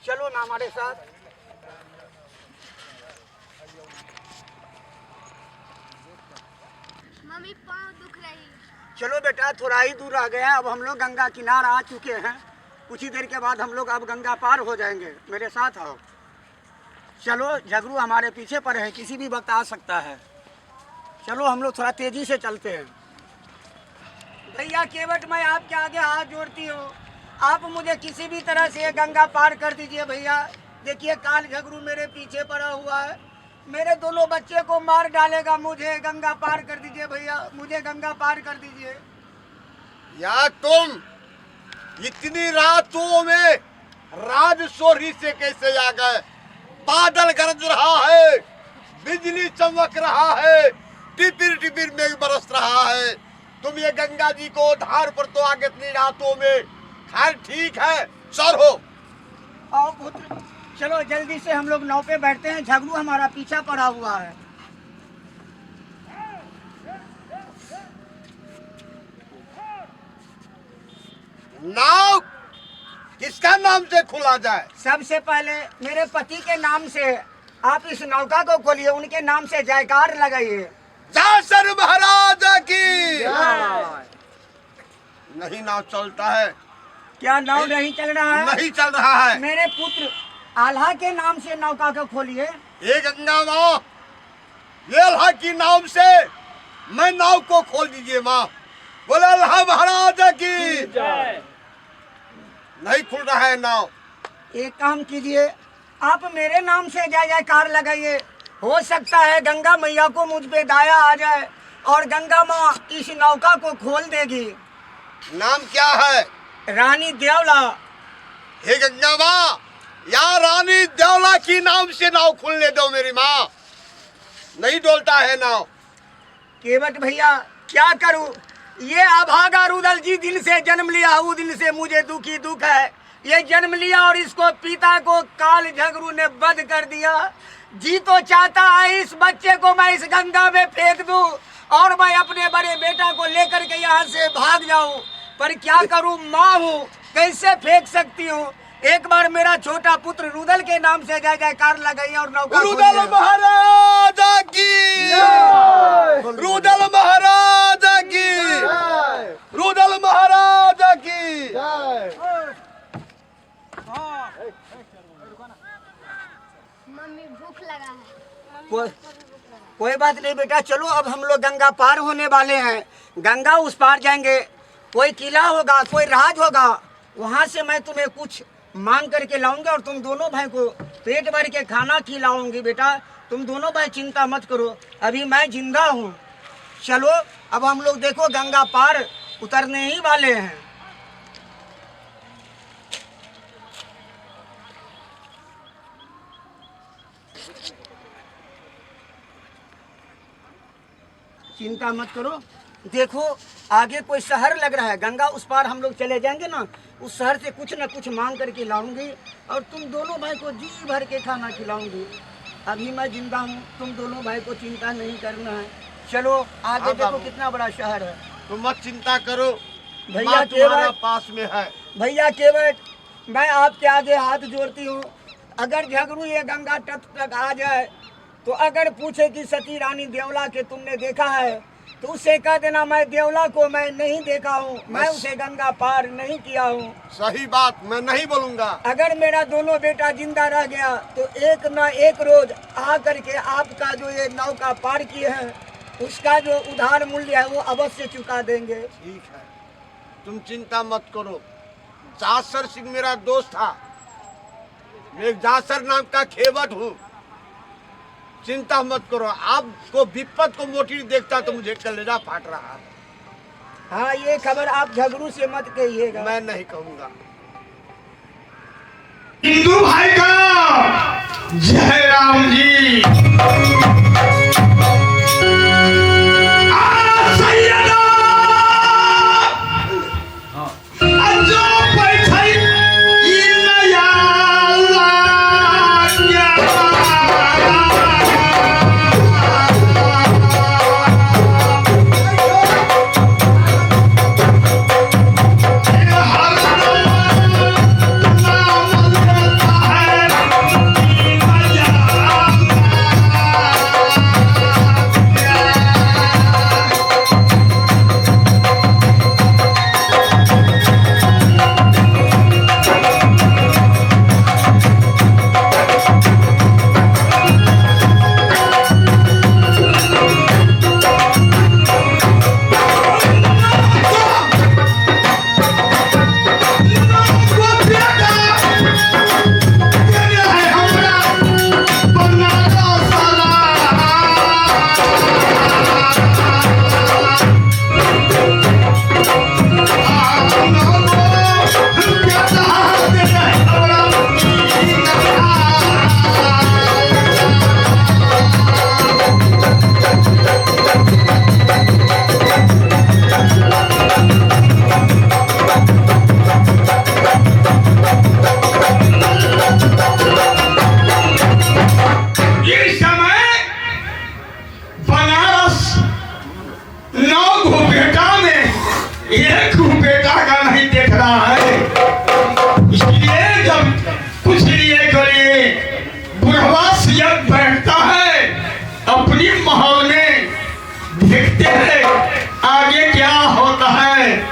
चलो ना हमारे साथ। मम्मी पाँव दुख रही। चलो बेटा, थोड़ा ही दूर आ गया, अब हम लोग गंगा किनारा आ चुके हैं। कुछ ही देर के बाद हम लोग अब गंगा पार हो जाएंगे। मेरे साथ आओ। चलो, झगड़ू हमारे पीछे पर है, किसी भी वक्त आ सकता है। चलो हम लोग थोड़ा तेजी से चलते हैं। भैया केवट, मैं आपके आगे हाथ जोड़ती हूँ, आप मुझे किसी भी तरह से गंगा पार कर दीजिए भैया। देखिए काल झगड़ू मेरे पीछे पड़ा हुआ है, मेरे दोनों बच्चे को मार डालेगा। मुझे गंगा पार कर दीजिए भैया, मुझे गंगा पार कर दीजिए। या तुम इतनी रातों में राजसोरी से कैसे आ गए? बादल गरज रहा है, बिजली चमक रहा है, टिपिर टिपिर मेघ बरस रहा है। तुम ये गंगा जी को धार पर तो आगे इतनी रातों में। खैर ठीक है, चलो। आओ पुत्र, चलो जल्दी से हम लोग नाव पे बैठते हैं, झगड़ू हमारा पीछा पड़ा हुआ है। नाव किसका नाम से खुला जाए? सबसे पहले मेरे पति के नाम से आप इस नौका को खोलिए, उनके नाम से जयकार लगाइए। जासर महाराज की। नहीं नाव चलता है। क्या नाव नहीं चल रहा है? नहीं चल रहा है। मेरे पुत्र आल्हा के नाम से नौका को खोलिए। ये गंगा माँ, ये अल्लाह की नाम से मैं नाव को खोल दीजिए माँ। बोले अल्लाह महाराज की। नहीं खुल रहा है नाव। एक काम कीजिए, आप मेरे नाम से जय जयकार लगाइए। हो सकता है गंगा मैया को मुझ पे दया आ जाए और गंगा माँ इस नौका को खोल देगी। नाम क्या है? रानी देवला। हे गंगा माँ, या रानी देवला की नाम से नाव खुलने दो मेरी माँ। नहीं डोलता है नाव। केवट भैया क्या करूं, ये अभागा रुदल जी दिन से जन्म लिया, उस दिन से मुझे दुखी दुख है। ये जन्म लिया और इसको पिता को काल झगड़ू ने बंद कर दिया। जी तो चाहता है इस बच्चे को मैं इस गंगा में फेंक दूं और मैं अपने बड़े बेटा को लेकर के यहाँ से भाग जाऊं, पर क्या करूं, माँ हूँ, कैसे फेंक सकती हूँ। एक बार मेरा छोटा पुत्र रुदल के नाम से जय जयकार लगाइए और नौका रुदल महाराज की। रुदल महाराज की। रुदल महाराज की। मम्मी भूख लगा है। कोई बात नहीं बेटा, चलो अब हम लोग गंगा पार होने वाले हैं। गंगा उस पार जाएंगे, कोई किला होगा, कोई राज होगा, वहाँ से मैं तुम्हें कुछ मांग करके लाऊंगा और तुम दोनों भाई को पेट भर के खाना खिलाऊंगी। बेटा तुम दोनों भाई चिंता मत करो, अभी मैं जिंदा हूँ। चलो अब हम लोग देखो गंगा पार उतरने ही वाले हैं। चिंता मत करो, देखो आगे कोई शहर लग रहा है, गंगा उस पार हम लोग चले जाएंगे ना, उस शहर से कुछ न कुछ मांग करके लाऊंगी और तुम दोनों भाई को जी भर के खाना खिलाऊंगी। अभी मैं जिंदा हूँ, तुम दोनों भाई को चिंता नहीं करना है। चलो आगे देखो कितना बड़ा शहर है। तुम मत चिंता करो, भैया तुम्हारा पास में है। भैया केवट, मैं आपके आगे हाथ जोड़ती हूँ, अगर झगड़ू ये गंगा तट तक आ जाए तो अगर पूछे कि सती रानी देवला के तुमने देखा है तो उसे कह देना मैं देवला को मैं नहीं देखा हूँ, मैं उसे गंगा पार नहीं किया हूँ। सही बात, मैं नहीं बोलूँगा। अगर मेरा दोनों बेटा जिंदा रह गया तो एक न एक रोज आ करके आपका जो ये नौका पार किए हैं उसका जो उधार मूल्य है वो अवश्य चुका देंगे। ठीक है, तुम चिंता मत करो। जासर सिंह मेरा दोस्त था, मैं जासर नाम का खेवट हूँ। चिंता मत करो, आपको विपत को मोटी देखता तो मुझे कलेजा फाट रहा है। हाँ ये खबर आप झगड़ू से मत कहिएगा। मैं नहीं कहूँगा। हिंदू भाई का जय राम जी। है एक बेटा का नहीं देख रहा है, इसलिए जब कुछ लिए करिए बुढ़वा सियत बैठता है अपनी माहौल में, देखते हैं आगे क्या होता है।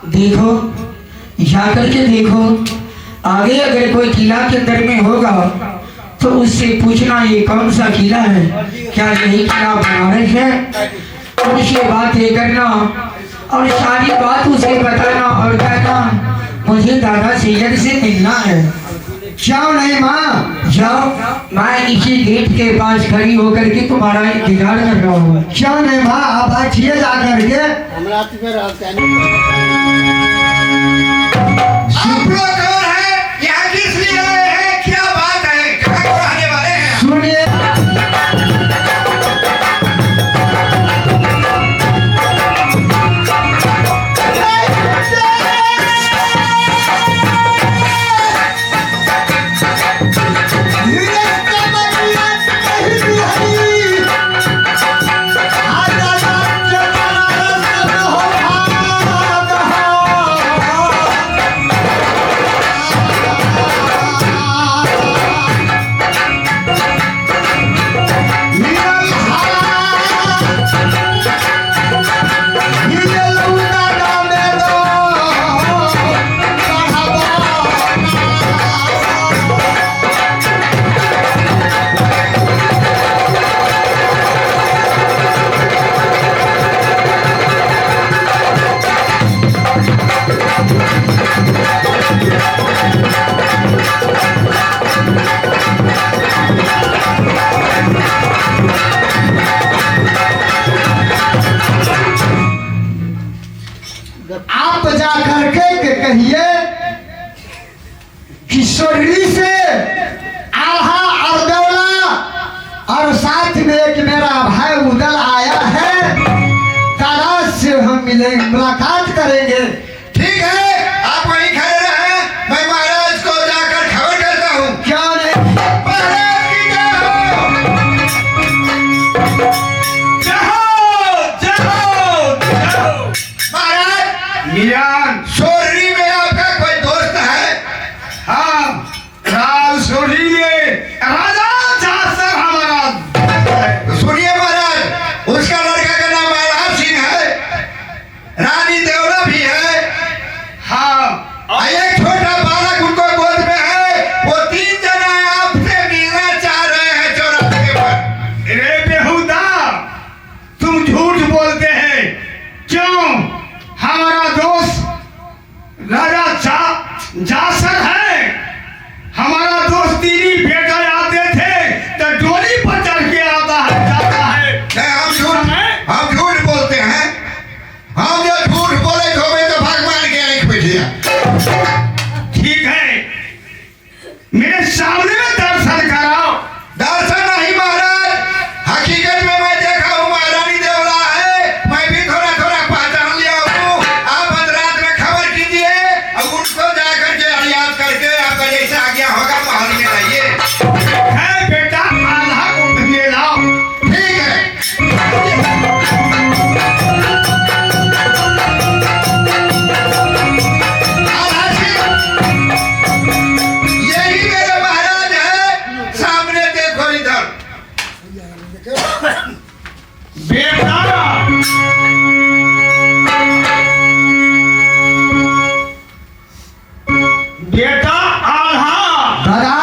देखो, जाकर के देखो, आगे अगर कोई किला के अंदर में होगा तो उससे पूछना ये कौन सा किला है, क्या यही किला बनारस है। उससे बातें करना और सारी बात उसे बताना और कहना मुझे दादा सैयद से मिलना है। जाओ नहीं माँ, जाओ, मैं इसी गेट के पास खड़ी होकर के तुम्हारा इंतजार कर रहा हूँ। जाओ नहीं माँ, आप अच्छे जा करके। आप लोग कौन है, यहाँ किस लिए आए हैं, क्या बात है, कहाँ को रहने वाले हैं? सुनिए। कहिए कि सोरड़ी से आल्हा और दौला और साथ में एक मेरा भाई उदल आया है। दादा से हम मिलेंगे, मुलाकात करेंगे। ठीक है, आप वहीं खड़े रहे, मैं महाराज को जाकर खबर करता हूँ। क्या नहीं महाराज की जय हो। महाराज मियान सोरड़ी में आपका कोई दोस्त है? हाँ, राज सोरी में राजा जासर हमारा। सुनिए महाराज, उसका लड़का का नाम आल्हा सिंह है, रानी देवला भी है, हाँ, और एक छोटा बालक उनको गोद में है। वो 3 जना आपसे मिलना चाह रहे हैं चौराहे पर। रे बेहुदा, तुम झूठ बोलते हैं। क्यों? हमारा दोस्त राजा जासर है। हमारा दोस्त तीनी बेटा आते थे तो डोली पर चढ़ के आता है, जाता है। नहीं, हम झूठ बोलते हैं। हम जो झूठ बोले तो मैं तो भगवान के आंख में दिया। ठीक है, मेरे सामने दर्शन कराओ। दर्शन नहीं महाराज, हकीकत में मैं देखा हूँ महारानी देवला है। मैं भी थोड़ा थोड़ा पहचान लिया हूँ। आप रात में खबर कीजिए और उनको जाकर के याद करके आपका जैसा आज्ञा होगा महल में रहिए। है बेटा, आल्हा को ले लाओ। ठीक है। आल्हा सिंह, यही मेरे महाराज है। सामने देखो इधर। बेटा, बेटा आल्हा दादा,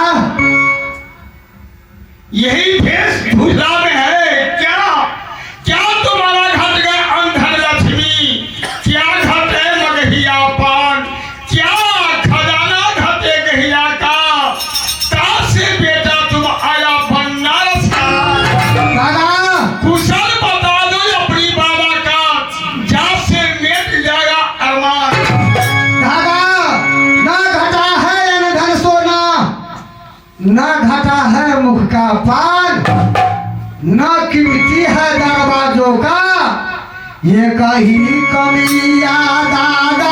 यही वेशभूषा में है क्या? क्या तुम्हारा घट गए अंधन लक्ष्मी? क्या घटे मगहिया पान? क्या खजाना घटे गहिया का? से बेटा तुम आया बनारस का? दादा, कुशल बता दो अपनी बाबा का, जहाँ से मिट जाएगा अरमान। दादा, ना घटा है न धन सोना, न घटा है मुख का पान, न कीमती है दरवाजों का, ये कहीं कमी याद आगा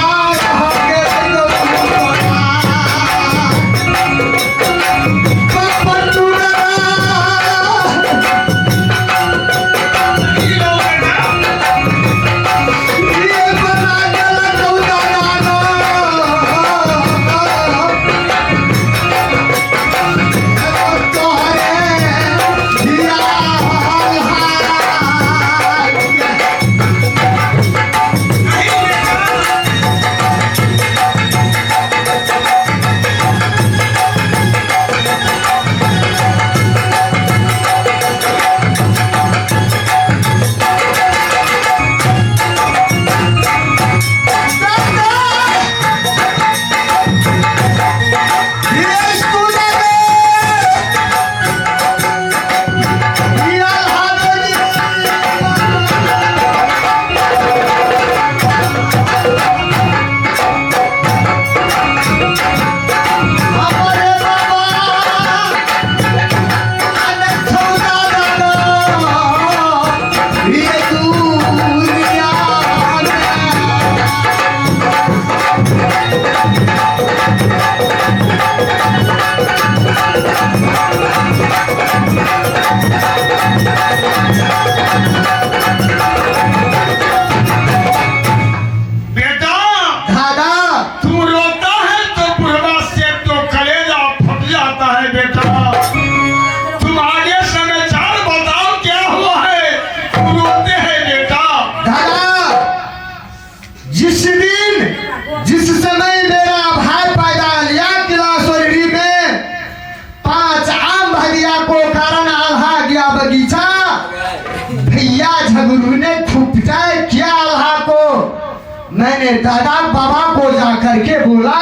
मैंने दादा बाबा को जा करके बोला,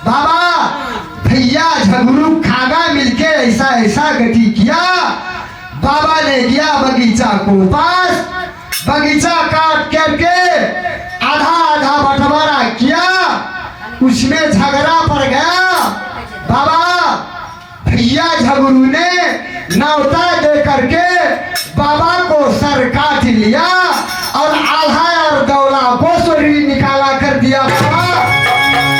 बाबा भैया झगड़ू खागा मिलके ऐसा ऐसा गति किया। बाबा ने गया बगीचा को पास, बगीचा काट करके आधा आधा बंटवारा किया। उसमें झगड़ा पड़ गया। बाबा भैया झगड़ू ने न्योता दे करके बाबा को सर काट लिया और आल्हा और दौला को शरीर निकाला कर दिया। बाबा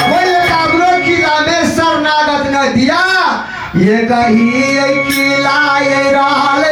वो काबरो किला में शरणागत न दिया। ये कही किला ये रहल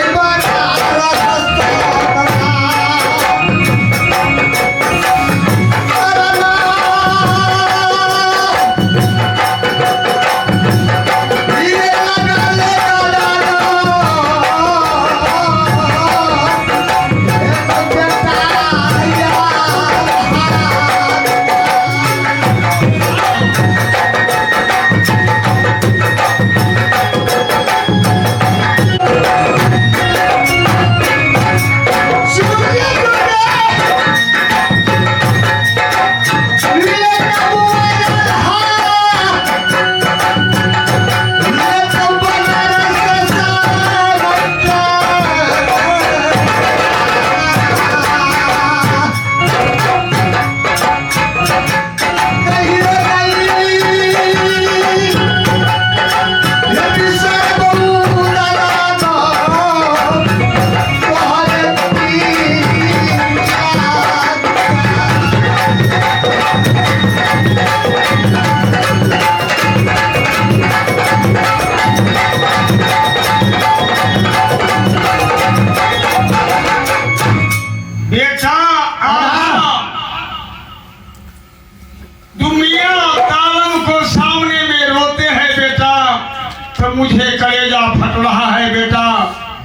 मुझे कलेजा फट रहा है बेटा।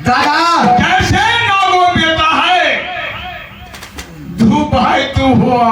दादा कैसे नागो बेटा है, धूप है तू हुआ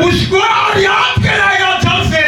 उसको और याद कराएगा जल से।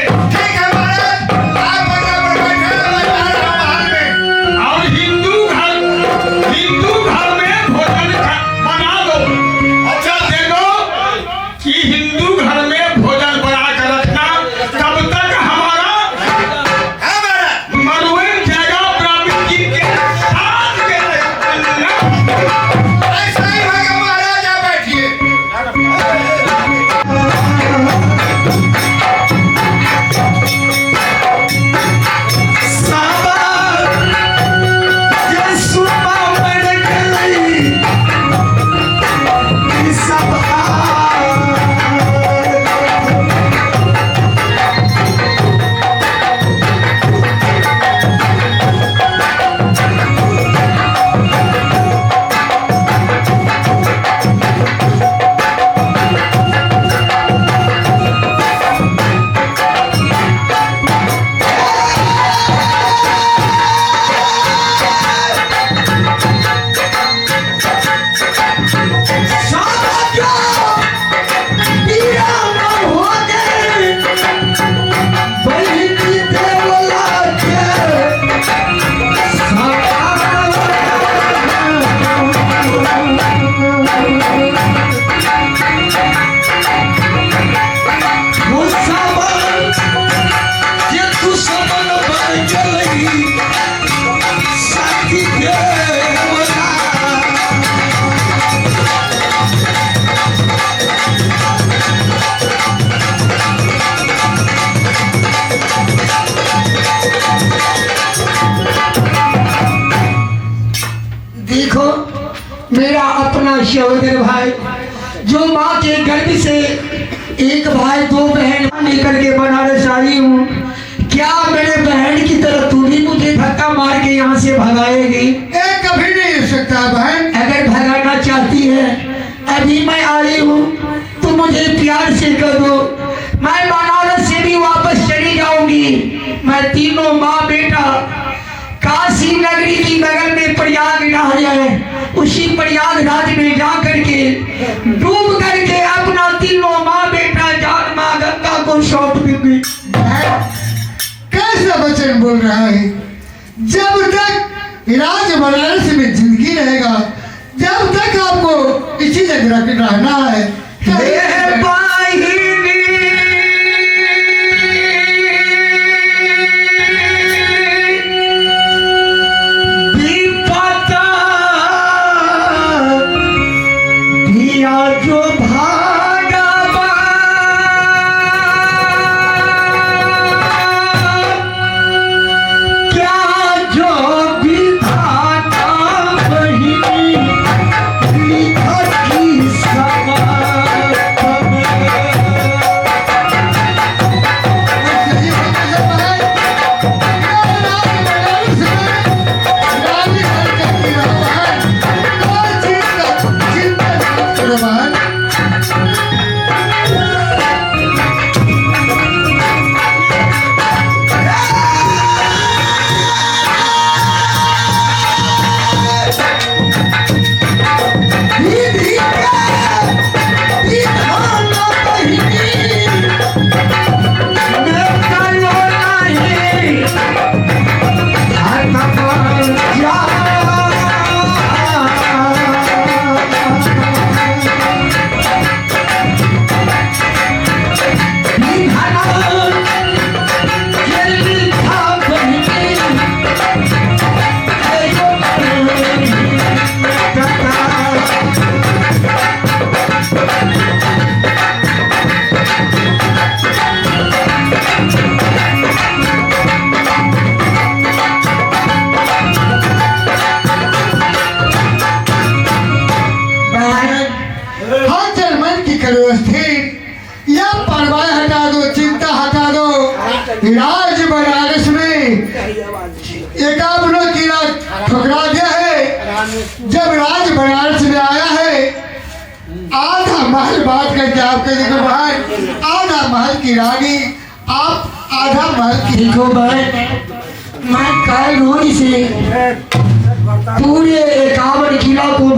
सहोदर भाई, जो माँ के गर्भ से एक भाई दो बहन लेकर के बनारस आई हूँ, क्या मेरे बहन की तरह तू भी मुझे धक्का मार के यहाँ से भगाएगी? कभी नहीं हो सकता बहन। अगर भगाना चाहती है, अभी मैं आई हूँ, तो मुझे प्यार से कर दो, मैं बनारस से भी वापस चली जाऊंगी। मैं तीनों माँ बेटा काशी नगरी की बगल में प्रयागराज है, उसी प्रयागराज में जा करके डूब करके अपना तीनों माँ बेटा जान माँ गंगा को सौंप दूंगी। कैसा वचन बोल रहा है? जब तक राज बनारस में जिंदगी रहेगा, जब तक आपको इसी जगह रहना है। जो भागा क्या जो विधाता वही लिखत की राज बनारस में एकावनो किला ठुकरा दिया है। जब राज बनारस में आया है, आधा महल बात करके आपके देखो भाई, आधा महल की रानी, आप आधा महल की। देखो भाई, मैं कल से पूरे 51 किला को